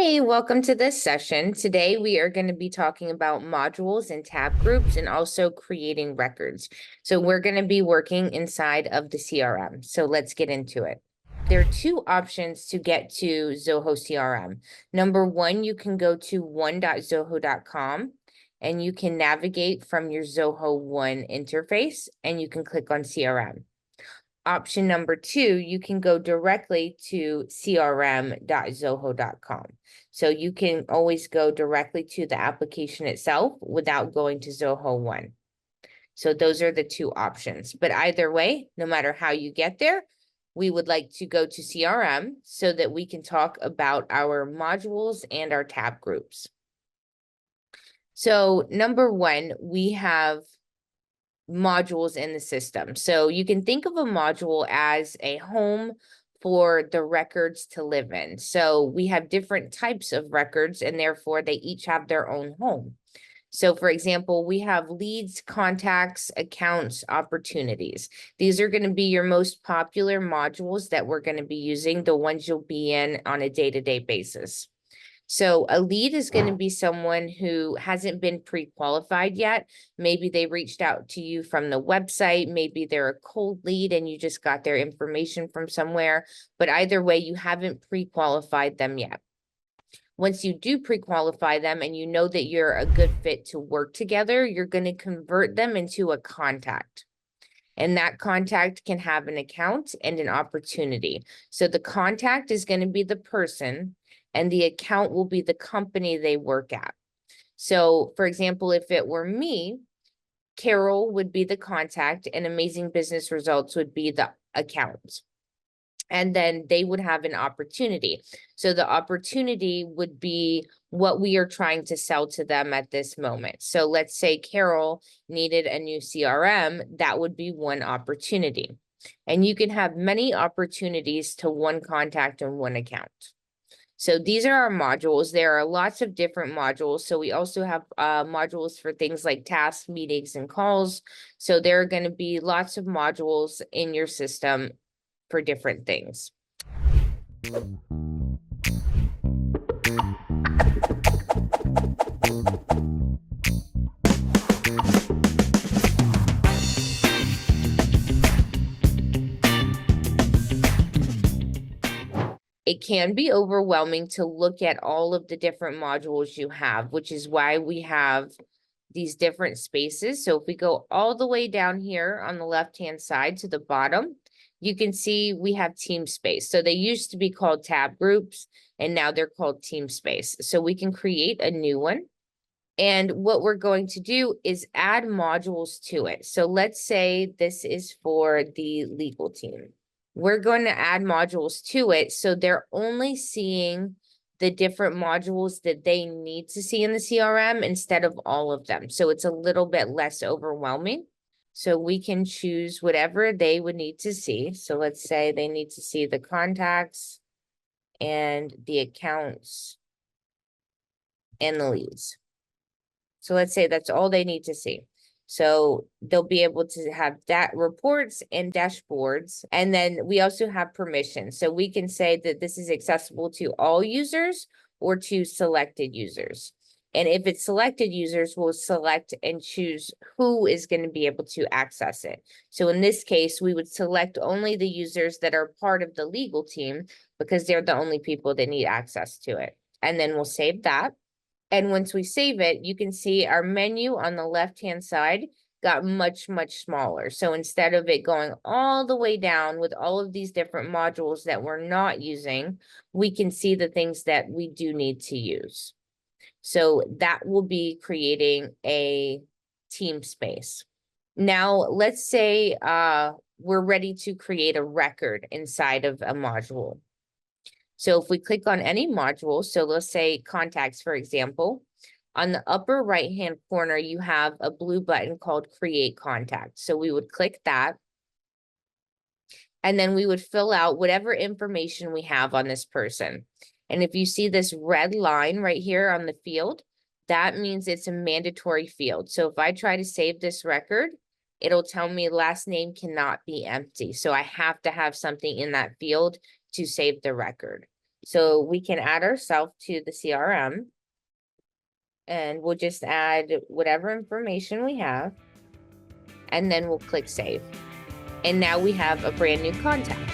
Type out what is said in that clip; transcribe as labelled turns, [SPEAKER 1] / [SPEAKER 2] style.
[SPEAKER 1] Hey, welcome to this session. Today we are going to be talking about modules and tab groups and also creating records. So we're going to be working inside of the CRM. So let's get into it. There are two options to get to Zoho CRM. Number one, you can go to one.zoho.com and you can navigate from your Zoho One interface and you can click on CRM. Option number two, you can go directly to crm.zoho.com. So you can always go directly to the application itself without going to Zoho One. So those are the two options. But either way, no matter how you get there, we would like to go to CRM so that we can talk about our modules and our tab groups. So number one, we have modules in the system. So you can think of a module as a home for the records to live in. So we have different types of records and therefore they each have their own home. So for example, we have leads, contacts, accounts, opportunities. These are going to be your most popular modules that we're going to be using, the ones you'll be in on a day-to-day basis. So a lead is going to be someone who hasn't been pre-qualified yet. Maybe they reached out to you from the website. Maybe they're a cold lead and you just got their information from somewhere. But either way, you haven't pre-qualified them yet. Once you do pre-qualify them and you know that you're a good fit to work together, you're going to convert them into a contact. And that contact can have an account and an opportunity. So the contact is going to be the person and the account will be the company they work at. So for example, if it were me, Carol would be the contact and Amazing Business Results would be the account. And then they would have an opportunity. So the opportunity would be what we are trying to sell to them at this moment. So let's say Carol needed a new CRM, that would be one opportunity. And you can have many opportunities to one contact and one account. So these are our modules. There are lots of different modules. So we also have modules for things like tasks, meetings, and calls. So there are going to be lots of modules in your system for different things. It can be overwhelming to look at all of the different modules you have, which is why we have these different spaces. So if we go all the way down here on the left-hand side to the bottom, you can see we have team space. So they used to be called tab groups and now they're called team space. So we can create a new one. And what we're going to do is add modules to it. So let's say this is for the legal team. We're going to add modules to it. So they're only seeing the different modules that they need to see in the CRM instead of all of them. So it's a little bit less overwhelming. So we can choose whatever they would need to see. So let's say they need to see the contacts and the accounts and the leads. So let's say that's all they need to see. So they'll be able to have that reports and dashboards. And then we also have permissions. So we can say that this is accessible to all users or to selected users. And if it's selected users, we'll select and choose who is going to be able to access it. So in this case, we would select only the users that are part of the legal team because they're the only people that need access to it. And then we'll save that. And once we save it, you can see our menu on the left-hand side got much, much smaller. So instead of it going all the way down with all of these different modules that we're not using, we can see the things that we do need to use. So that will be creating a team space. Now, let's say we're ready to create a record inside of a module. So if we click on any module, so let's say contacts, for example, on the upper right-hand corner, you have a blue button called Create Contact. So we would click that. And then we would fill out whatever information we have on this person. And if you see this red line right here on the field, that means it's a mandatory field. So if I try to save this record, it'll tell me last name cannot be empty. So I have to have something in that field to save the record. So we can add ourselves to the CRM. And we'll just add whatever information we have. And then we'll click save. And now we have a brand new contact.